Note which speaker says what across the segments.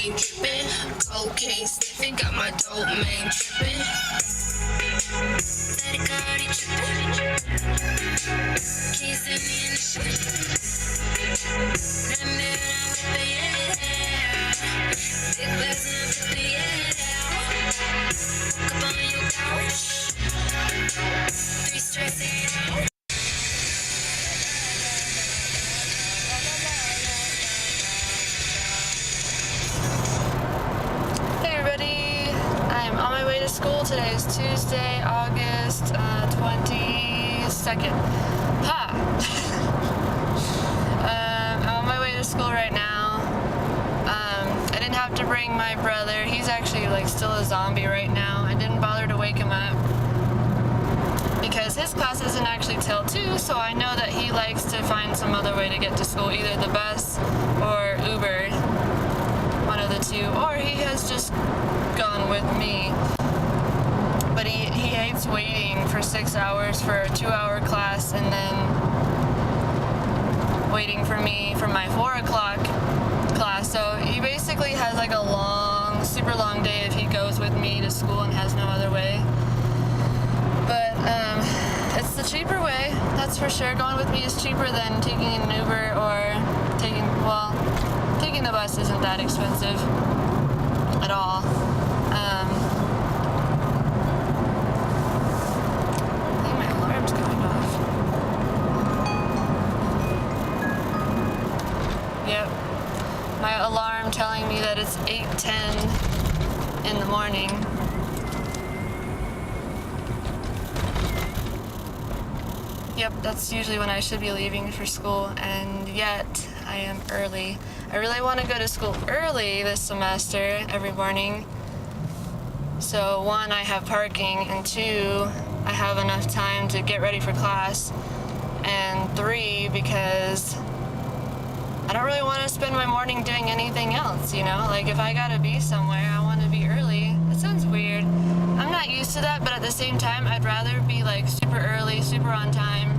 Speaker 1: chain dripping, cocaine sniffing, got my domain tripping. Daddy Cardi tripping, can't send me in the shit. Let me down with the yeah, big bags and I'm the yeah. Woke up on your couch, 3 strikes and you're out.
Speaker 2: School. Today is Tuesday, August 22nd. I'm on my way to school right now. I didn't have to bring my brother. He's actually like still a zombie right now. I didn't bother to wake him up because his class isn't actually till 2, so I know that he likes to find some other way to get to school, either the bus or Uber, one of the two, or he has just gone with me. But he hates waiting for 6 hours for a 2-hour class and then waiting for me for my 4 o'clock class. So he basically has like a long, super long day if he goes with me to school and has no other way. But it's the cheaper way, that's for sure. Going with me is cheaper than taking an Uber or taking the bus isn't that expensive at all. My alarm telling me that it's 8:10 in the morning. Yep, that's usually when I should be leaving for school, and yet I am early. I really want to go to school early this semester, every morning. So 1, I have parking, and 2, I have enough time to get ready for class, and 3, because I don't really want to spend my morning doing anything else, you know? Like, if I gotta be somewhere, I want to be early. It sounds weird. I'm not used to that, but at the same time, I'd rather be, like, super early, super on time,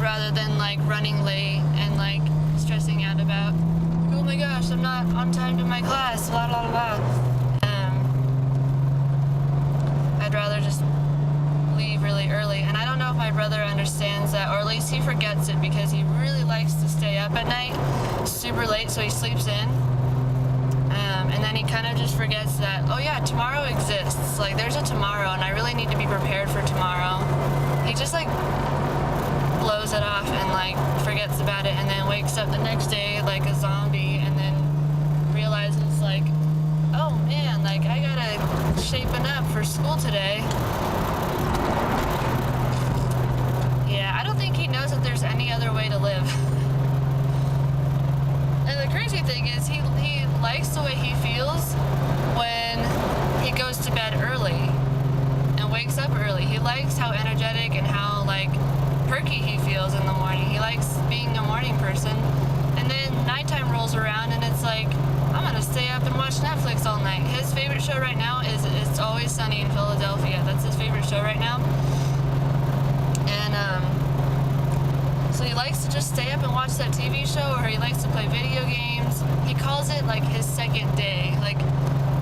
Speaker 2: rather than, like, running late and, like, stressing out about, oh my gosh, I'm not on time to my class, blah, blah, blah. I'd rather just leave really early, and I don't know if my brother understands that, or at least he forgets it because he really likes to stay up at night super late, so he sleeps in, and then he kind of just forgets that, oh yeah, tomorrow exists, like there's a tomorrow and I really need to be prepared for tomorrow. He just like blows it off and like forgets about it, and then wakes up the next day like a zombie, and then realizes like, oh man, like I gotta shapen up for school today. Yeah, I don't think he knows that there's any other way to live. And the crazy thing is, he likes the way he feels when he goes to bed early and wakes up early. He likes how energetic and how like perky he feels in the morning. He likes being a morning person. And then nighttime rolls around and it's like, I'm gonna stay up and watch Netflix all night. His favorite show right now is It's Always Sunny in Philadelphia. That's his favorite show right now. And so he likes to just stay up and watch that TV show, or he likes to play video games. He calls it like his second day, like,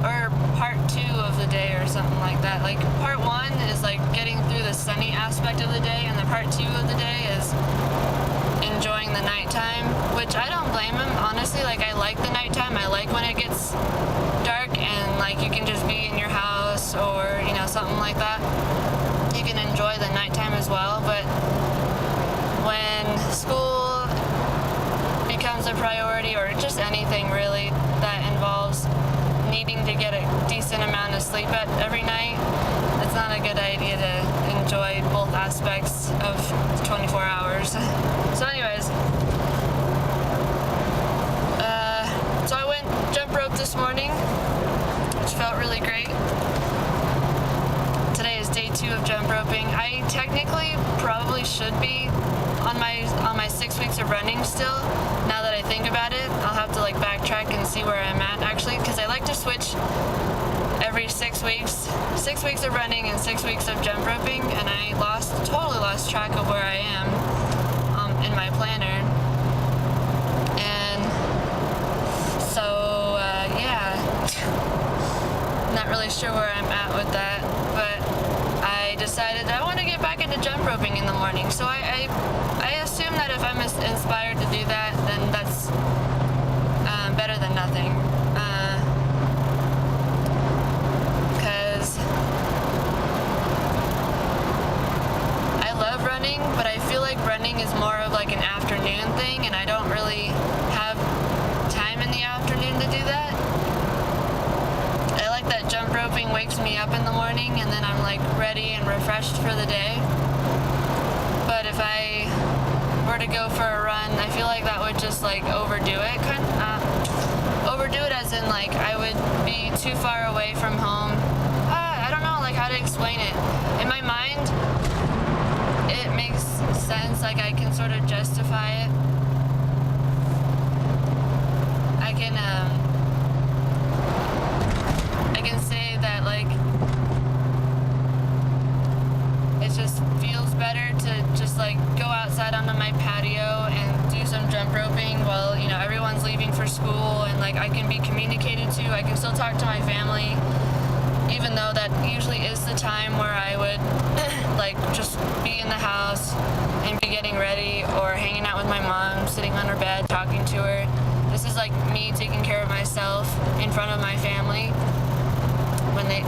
Speaker 2: or part 2 of the day or something like that. Like part 1 is like getting through the sunny aspect of the day, and the part 2 of the day is enjoying the nighttime, which I don't blame him, honestly. Like, I like the nighttime. I like when it gets dark and like you can just be in your house or, you know, something like that. You can enjoy the nighttime as well, but when school becomes a priority, or just anything really that involves needing to get a decent amount of sleep every night, it's not a good idea to enjoy both aspects of 24 hours. So anyways, so I went jump rope this morning, which felt really great. Today is day 2 of jump roping. I technically probably should be on my 6 weeks of running still. Now that I think about it, I'll have to like backtrack and see where I'm at actually, because I like to switch every 6 weeks. 6 weeks of running and 6 weeks of jump roping, and I totally lost track of where I am in my planner. And so roping in the morning. So I assume that if I'm inspired to do that, then that's better than nothing. Because I love running, but I feel like running is more of like an afternoon thing, and I don't really have time in the afternoon to do that. I like that jump roping wakes me up in the morning, and then I'm like ready and refreshed for the day. But if I were to go for a run, I feel like that would just like overdo it. Overdo it as in like I would be too far away from home. I don't know like how to explain it. In my mind, it makes sense. Like I can sort of justify it. I can say that like it just feels better to just like go outside onto my patio and do some jump roping while, you know, everyone's leaving for school, and like I can be communicated to. I can still talk to my family, even though that usually is the time where I would like just be in the house and be getting ready or hanging out with my mom, sitting on her bed, talking to her. This is like me taking care of myself in front of my family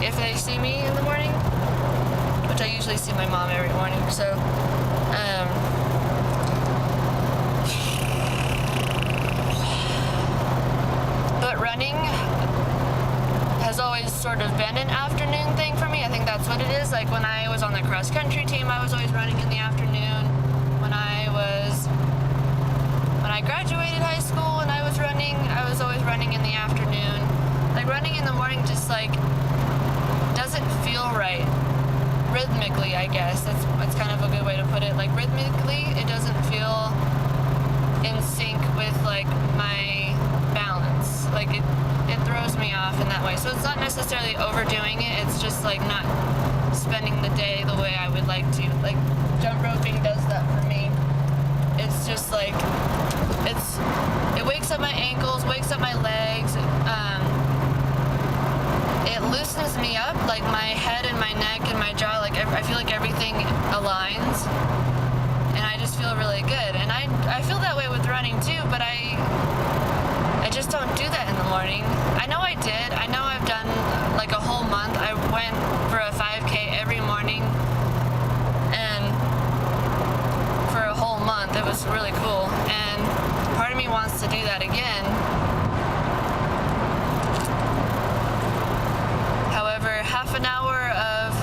Speaker 2: if they see me in the morning, which I usually see my mom every morning. So but running has always sort of been an afternoon thing for me. I think that's what it is. Like when I was on the cross country team, I was always running in the afternoon. When I graduated high school and I was always running in the afternoon. Like running in the morning just like doesn't feel right. Rhythmically, I guess. That's kind of a good way to put it. Like rhythmically, it doesn't feel in sync with like my balance. Like it throws me off in that way. So it's not necessarily overdoing it. It's just like not spending the day the way I would like to. Like jump roping does that for me. It's just like it wakes up my ankles, wakes up my legs. It loosens me up, like my head and my neck and my jaw. Like I feel like everything aligns, and I just feel really good. And I feel that way with running too, but I just don't do that in the morning. I know I did. I know I've done like a whole month. I went for a 5K every morning, and for a whole month it was really cool. And part of me wants to do that again. However, half an hour of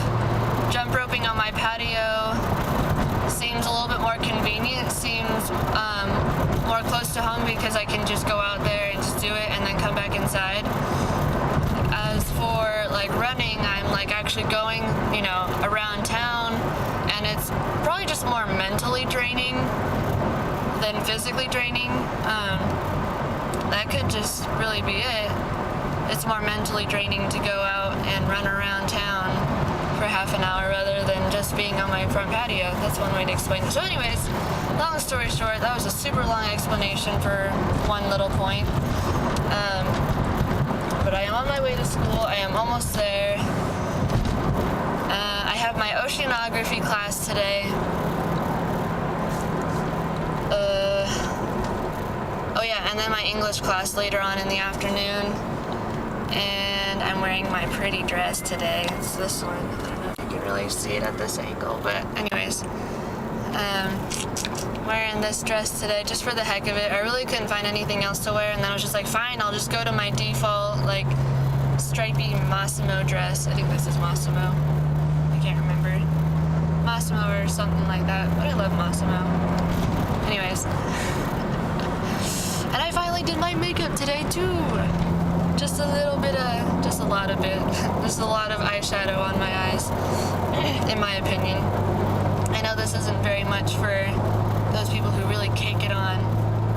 Speaker 2: jump roping on my patio seems a little bit more convenient, seems more close to home because I can just go out there and just do it and then come back inside. As for like running, I'm like actually going, you know, around town, and it's probably just more mentally draining than physically draining. That could just really be it. It's more mentally draining to go out and run around town for half an hour rather than just being on my front patio. That's one way to explain it. So anyways, long story short, that was a super long explanation for one little point. But I am on my way to school. I am almost there. I have my oceanography class today. Oh yeah, and then my English class later on in the afternoon. And I'm wearing my pretty dress today. It's this one. I don't know if you can really see it at this angle, but anyways. Wearing this dress today just for the heck of it. I really couldn't find anything else to wear, and then I was just like, fine, I'll just go to my default, like, stripy Massimo dress. I think this is Massimo. I can't remember. Massimo or something like that, but I love Massimo. Anyways. And I finally did my makeup today, too. Just a lot of eyeshadow on my eyes, in my opinion. I know this isn't very much for those people who really cake it on,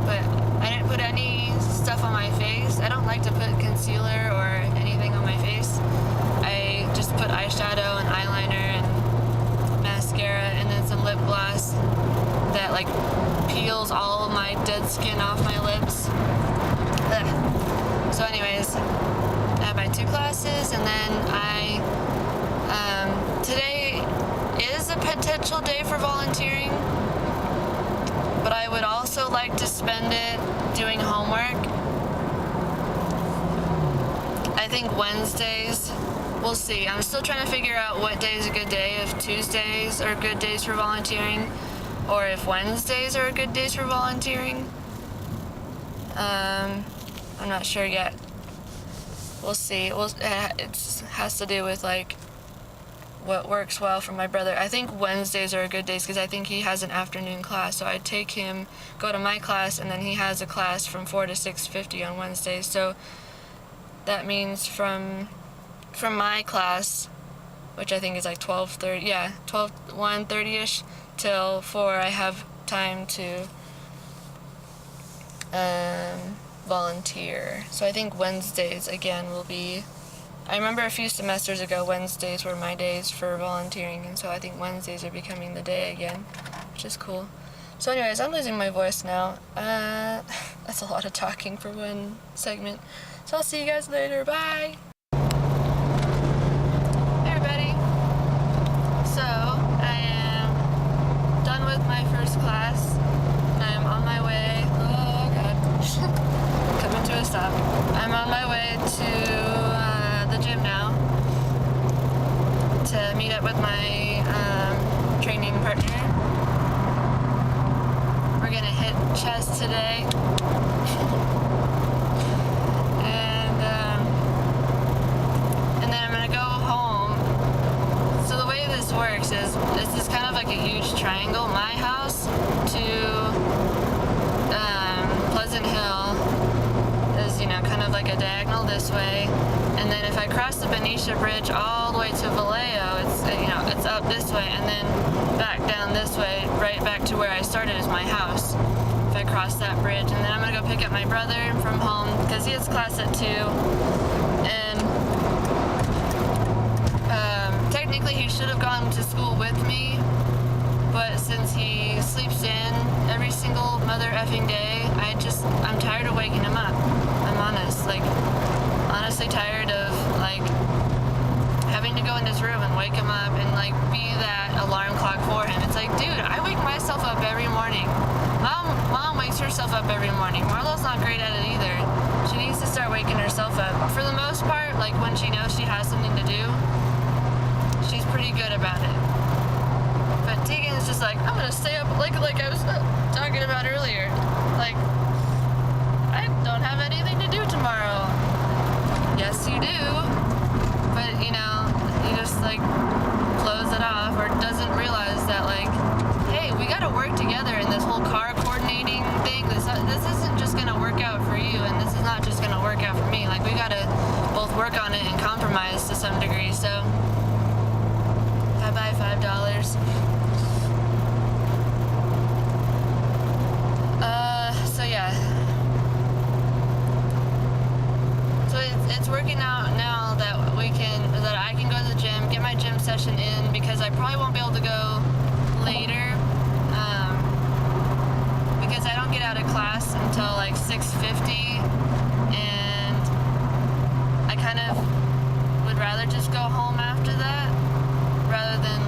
Speaker 2: but I didn't put any stuff on my face. I don't like to put concealer or anything on my face. I just put eyeshadow and eyeliner and mascara and then some lip gloss that like peels all of my dead skin off my lips. Ugh. So anyways, I have my 2 classes, and then today is a potential day for volunteering, but I would also like to spend it doing homework. I think Wednesdays, we'll see. I'm still trying to figure out what day is a good day, if Tuesdays are good days for volunteering, or if Wednesdays are good days for volunteering. I'm not sure yet. We'll see. It has to do with like what works well for my brother. I think Wednesdays are good days because I think he has an afternoon class, so I'd take him, go to my class, and then he has a class from 4 to 6:50 on Wednesdays. So that means from my class, which I think is like 12:30, 1:30ish till 4, I have time to volunteer. So I think Wednesdays again will be, I remember a few semesters ago Wednesdays were my days for volunteering, and so I think Wednesdays are becoming the day again, which is cool. So anyways, I'm losing my voice now. That's a lot of talking for one segment. So I'll see you guys later. Bye! Hey everybody. So I am done with my first class. I'm on my way. Oh god. Coming to a stop. I'm on my way to the gym now to meet up with my training partner. We're gonna hit chest today. And then I'm gonna go home. So the way this works is this is kind of like a huge triangle. My house to Pleasant Hill is, kind of like a diagonal this way, and then if I cross the Benicia Bridge all the way to Vallejo, it's up this way, and then back down this way, right back to where I started is my house. If I cross that bridge, and then I'm gonna go pick up my brother from home because he has class at 2, and technically he should have gone to school with me, but since he sleeps in every single mother effing day, I'm tired of waking him up. I'm honestly tired of having to go in his room and wake him up and be that alarm clock for him. It's like, dude, I wake myself up every morning. Mom wakes herself up every morning. Marlo's not great at it either. She needs to start waking herself up. For the most part, when she knows she has something to do, she's pretty good about it. But Tegan is just I'm gonna stay up like I was talking about earlier. I don't have anything to do tomorrow. Yes, you do. But you just close it off, or doesn't realize that hey, we gotta work together in this whole car coordinating thing. This isn't just gonna work out for you, and this is not just gonna work out for me. We gotta both work on it and compromise to some degree. So bye $5. So yeah. So it's working out now that I can go to the gym, get my gym session in, because I probably won't be able to go later, because I don't get out of class until 6:50, and I kind of would rather just go home after that, rather than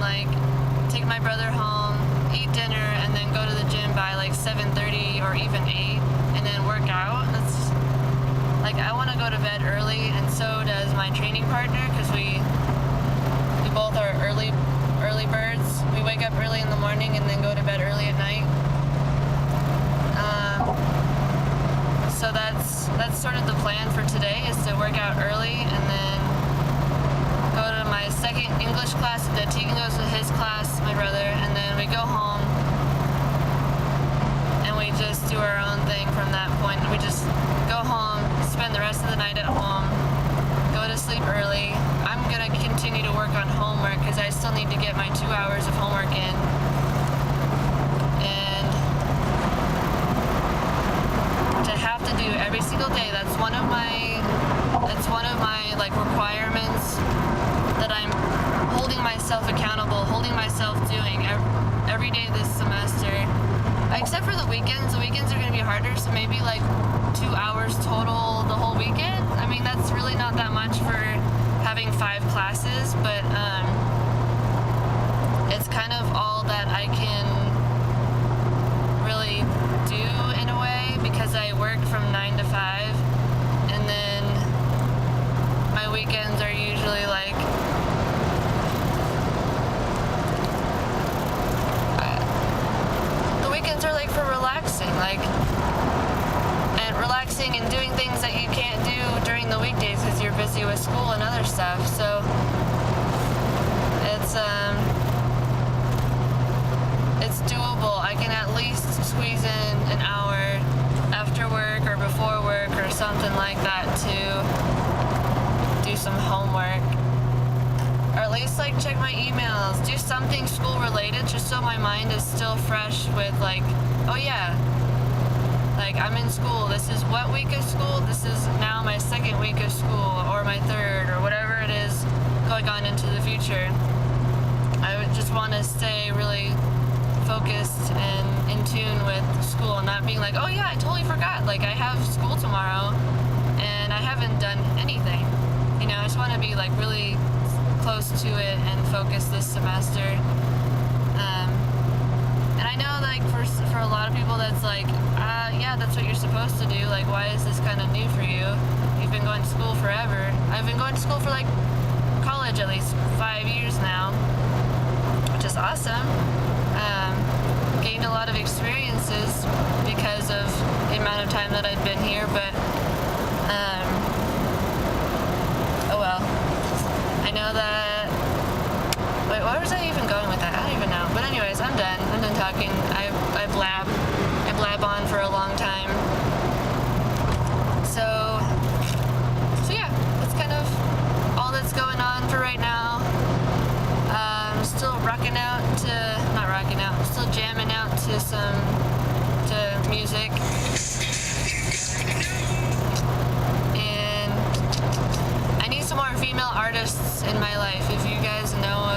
Speaker 2: take my brother home, eat dinner, and then go to the gym by 7:30 or even 8, and then work out. That's I want to go to bed early, and so does my training partner, because we both are early birds. We wake up early in the morning and then go to bed early at night. So that's sort of the plan for today, is to work out early and then go to my second English class. That Tegan goes to his class, my brother, and then we go home and we just do our own thing from that point. We just go home, spend the rest of the night at home, go to sleep early. I'm gonna continue to work on homework because I still need to get my 2 hours of homework in. And to have to do every single day, that's one of my requirements that I'm holding myself accountable, holding myself doing every day this semester. Except for the weekends. The weekends are going to be harder, so maybe 2 hours total the whole weekend. I mean, that's really not that much for having 5 classes, but it's kind of all that I can really do in a way, because I work from 9 to 5, and then my weekends are usually like the weekends are like for relaxing, and doing things that you can't do during the weekdays because you're busy with school and other stuff. So it's doable. I can at least squeeze in an hour after work or before work or something like that to do some homework, or at least like check my emails, do something school related, just so my mind is still fresh with like, oh yeah, like I'm in school, this is what week of school, this is now my second week of school, or my third, or whatever it is going on into the future. I would just want to stay really focused and in tune with school, and not being like, oh yeah, I totally forgot, like I have school tomorrow and I haven't done anything. You know, I just want to be like really close to it and focus this semester. And I know like for a lot of people that's like, yeah, that's what you're supposed to do. Like, why is this kind of new for you? You've been going to school forever. I've been going to school for like college at least 5 years now, which is awesome. Gained a lot of experiences because of the amount of time that I've been here, but oh well. I know that. Wait, where was I even going with that? I don't even know. But anyways, I'm done talking. I blab on for a long time. So yeah, that's kind of all that's going on for right now. I'm still still jamming out to music. And I need some more female artists in my life. If you guys know